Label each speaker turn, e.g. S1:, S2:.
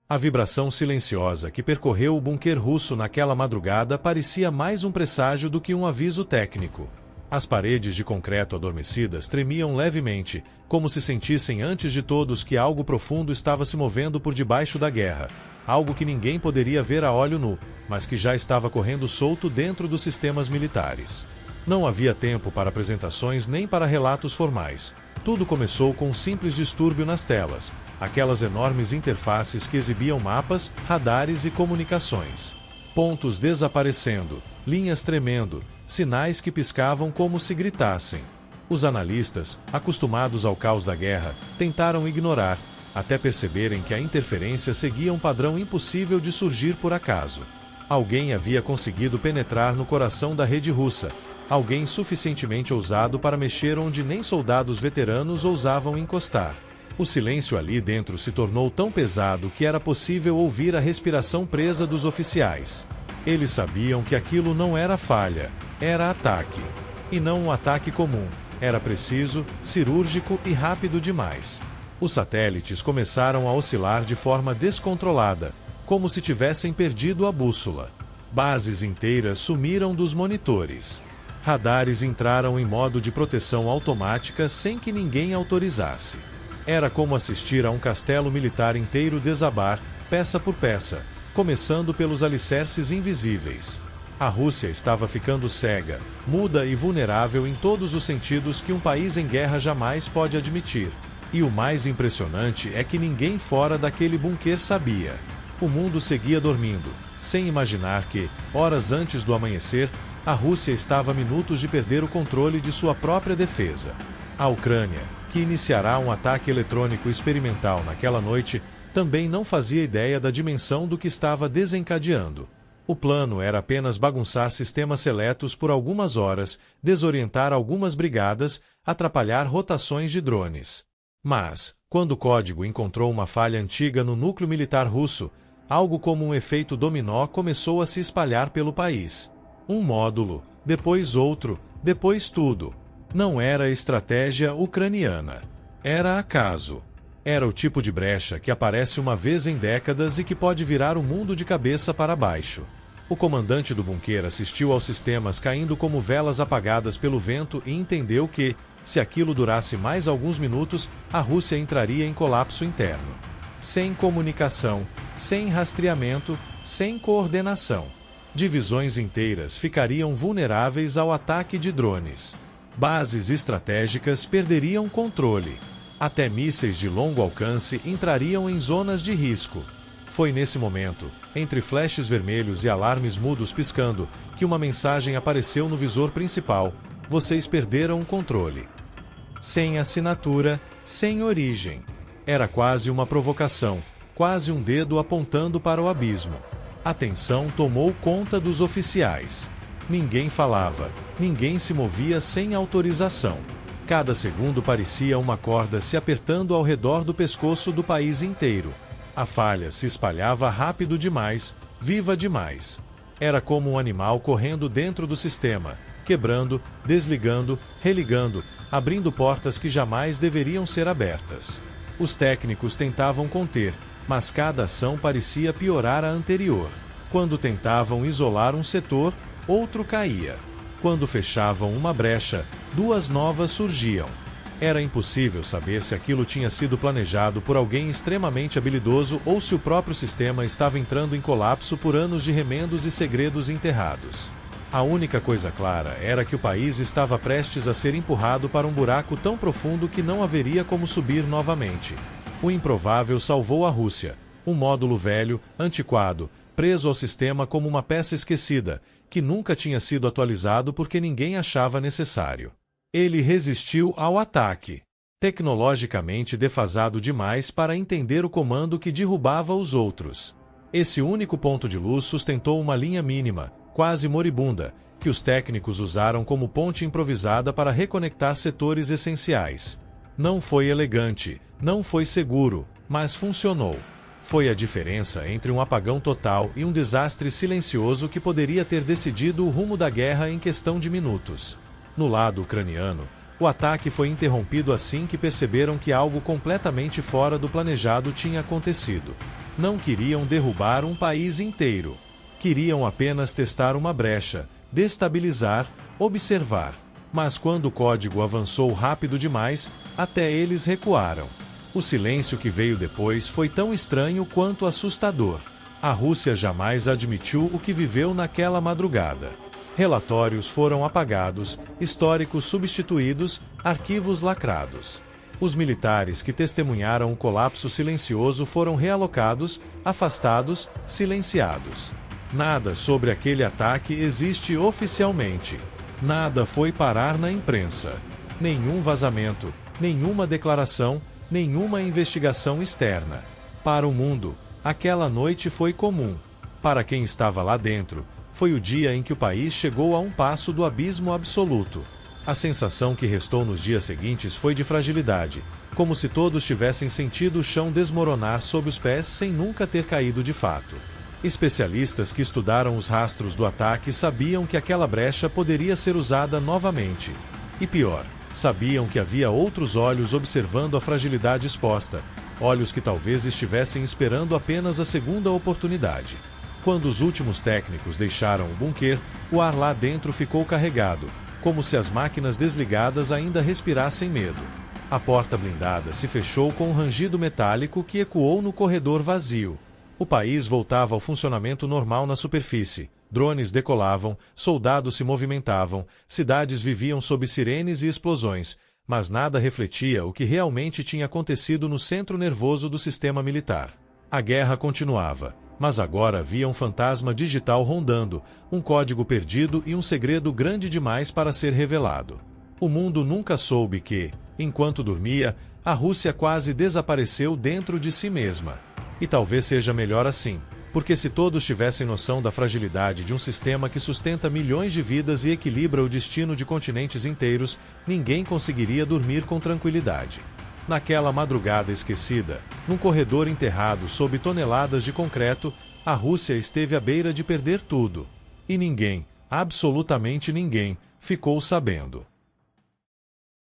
S1: A vibração silenciosa que percorreu o bunker russo naquela madrugada parecia mais um presságio do que um aviso técnico. As paredes de concreto adormecidas tremiam levemente, como se sentissem antes de todos que algo profundo estava se movendo por debaixo da guerra. Algo que ninguém poderia ver a olho nu, mas que já estava correndo solto dentro dos sistemas militares. Não havia tempo para apresentações nem para relatos formais. Tudo começou com um simples distúrbio nas telas, aquelas enormes interfaces que exibiam mapas, radares e comunicações. Pontos desaparecendo, linhas tremendo, sinais que piscavam como se gritassem. Os analistas, acostumados ao caos da guerra, tentaram ignorar, até perceberem que a interferência seguia um padrão impossível de surgir por acaso. Alguém havia conseguido penetrar no coração da rede russa, alguém suficientemente ousado para mexer onde nem soldados veteranos ousavam encostar. O silêncio ali dentro se tornou tão pesado que era possível ouvir a respiração presa dos oficiais. Eles sabiam que aquilo não era falha, era ataque. E não um ataque comum, era preciso, cirúrgico e rápido demais. Os satélites começaram a oscilar de forma descontrolada, como se tivessem perdido a bússola. Bases inteiras sumiram dos monitores. Radares entraram em modo de proteção automática sem que ninguém autorizasse. Era como assistir a um castelo militar inteiro desabar, peça por peça, começando pelos alicerces invisíveis. A Rússia estava ficando cega, muda e vulnerável em todos os sentidos que um país em guerra jamais pode admitir. E o mais impressionante é que ninguém fora daquele bunker sabia. O mundo seguia dormindo, sem imaginar que, horas antes do amanhecer, a Rússia estava a minutos de perder o controle de sua própria defesa. A Ucrânia, que iniciará um ataque eletrônico experimental naquela noite, também não fazia ideia da dimensão do que estava desencadeando. O plano era apenas bagunçar sistemas seletos por algumas horas, desorientar algumas brigadas, atrapalhar rotações de drones. Mas, quando o código encontrou uma falha antiga no núcleo militar russo, algo como um efeito dominó começou a se espalhar pelo país. Um módulo, depois outro, depois tudo. Não era estratégia ucraniana. Era acaso. Era o tipo de brecha que aparece uma vez em décadas e que pode virar o mundo de cabeça para baixo. O comandante do bunker assistiu aos sistemas caindo como velas apagadas pelo vento e entendeu que, se aquilo durasse mais alguns minutos, a Rússia entraria em colapso interno. Sem comunicação, sem rastreamento, sem coordenação. Divisões inteiras ficariam vulneráveis ao ataque de drones. Bases estratégicas perderiam controle. Até mísseis de longo alcance entrariam em zonas de risco. Foi nesse momento, entre flashes vermelhos e alarmes mudos piscando, que uma mensagem apareceu no visor principal: vocês perderam o controle. Sem assinatura, sem origem. Era quase uma provocação, quase um dedo apontando para o abismo. A tensão tomou conta dos oficiais. Ninguém falava, ninguém se movia sem autorização. Cada segundo parecia uma corda se apertando ao redor do pescoço do país inteiro. A falha se espalhava rápido demais, viva demais. Era como um animal correndo dentro do sistema, quebrando, desligando, religando, abrindo portas que jamais deveriam ser abertas. Os técnicos tentavam conter, mas cada ação parecia piorar a anterior. Quando tentavam isolar um setor, outro caía. Quando fechavam uma brecha, duas novas surgiam. Era impossível saber se aquilo tinha sido planejado por alguém extremamente habilidoso ou se o próprio sistema estava entrando em colapso por anos de remendos e segredos enterrados. A única coisa clara era que o país estava prestes a ser empurrado para um buraco tão profundo que não haveria como subir novamente. O improvável salvou a Rússia, um módulo velho, antiquado, preso ao sistema como uma peça esquecida, que nunca tinha sido atualizado porque ninguém achava necessário. Ele resistiu ao ataque, tecnologicamente defasado demais para entender o comando que derrubava os outros. Esse único ponto de luz sustentou uma linha mínima, quase moribunda, que os técnicos usaram como ponte improvisada para reconectar setores essenciais. Não foi elegante, não foi seguro, mas funcionou. Foi a diferença entre um apagão total e um desastre silencioso que poderia ter decidido o rumo da guerra em questão de minutos. No lado ucraniano, o ataque foi interrompido assim que perceberam que algo completamente fora do planejado tinha acontecido. Não queriam derrubar um país inteiro. Queriam apenas testar uma brecha, destabilizar, observar. Mas quando o código avançou rápido demais, até eles recuaram. O silêncio que veio depois foi tão estranho quanto assustador. A Rússia jamais admitiu o que viveu naquela madrugada. Relatórios foram apagados, históricos substituídos, arquivos lacrados. Os militares que testemunharam o colapso silencioso foram realocados, afastados, silenciados. Nada sobre aquele ataque existe oficialmente. Nada foi parar na imprensa. Nenhum vazamento, nenhuma declaração, nenhuma investigação externa. Para o mundo, aquela noite foi comum. Para quem estava lá dentro, foi o dia em que o país chegou a um passo do abismo absoluto. A sensação que restou nos dias seguintes foi de fragilidade, como se todos tivessem sentido o chão desmoronar sob os pés sem nunca ter caído de fato. Especialistas que estudaram os rastros do ataque sabiam que aquela brecha poderia ser usada novamente. E pior, sabiam que havia outros olhos observando a fragilidade exposta, olhos que talvez estivessem esperando apenas a segunda oportunidade. Quando os últimos técnicos deixaram o bunker, o ar lá dentro ficou carregado, como se as máquinas desligadas ainda respirassem medo. A porta blindada se fechou com um rangido metálico que ecoou no corredor vazio. O país voltava ao funcionamento normal na superfície. Drones decolavam, soldados se movimentavam, cidades viviam sob sirenes e explosões, mas nada refletia o que realmente tinha acontecido no centro nervoso do sistema militar. A guerra continuava, mas agora havia um fantasma digital rondando, um código perdido e um segredo grande demais para ser revelado. O mundo nunca soube que, enquanto dormia, a Rússia quase desapareceu dentro de si mesma. E talvez seja melhor assim, porque se todos tivessem noção da fragilidade de um sistema que sustenta milhões de vidas e equilibra o destino de continentes inteiros, ninguém conseguiria dormir com tranquilidade. Naquela madrugada esquecida, num corredor enterrado sob toneladas de concreto, a Rússia esteve à beira de perder tudo. E ninguém, absolutamente ninguém, ficou sabendo.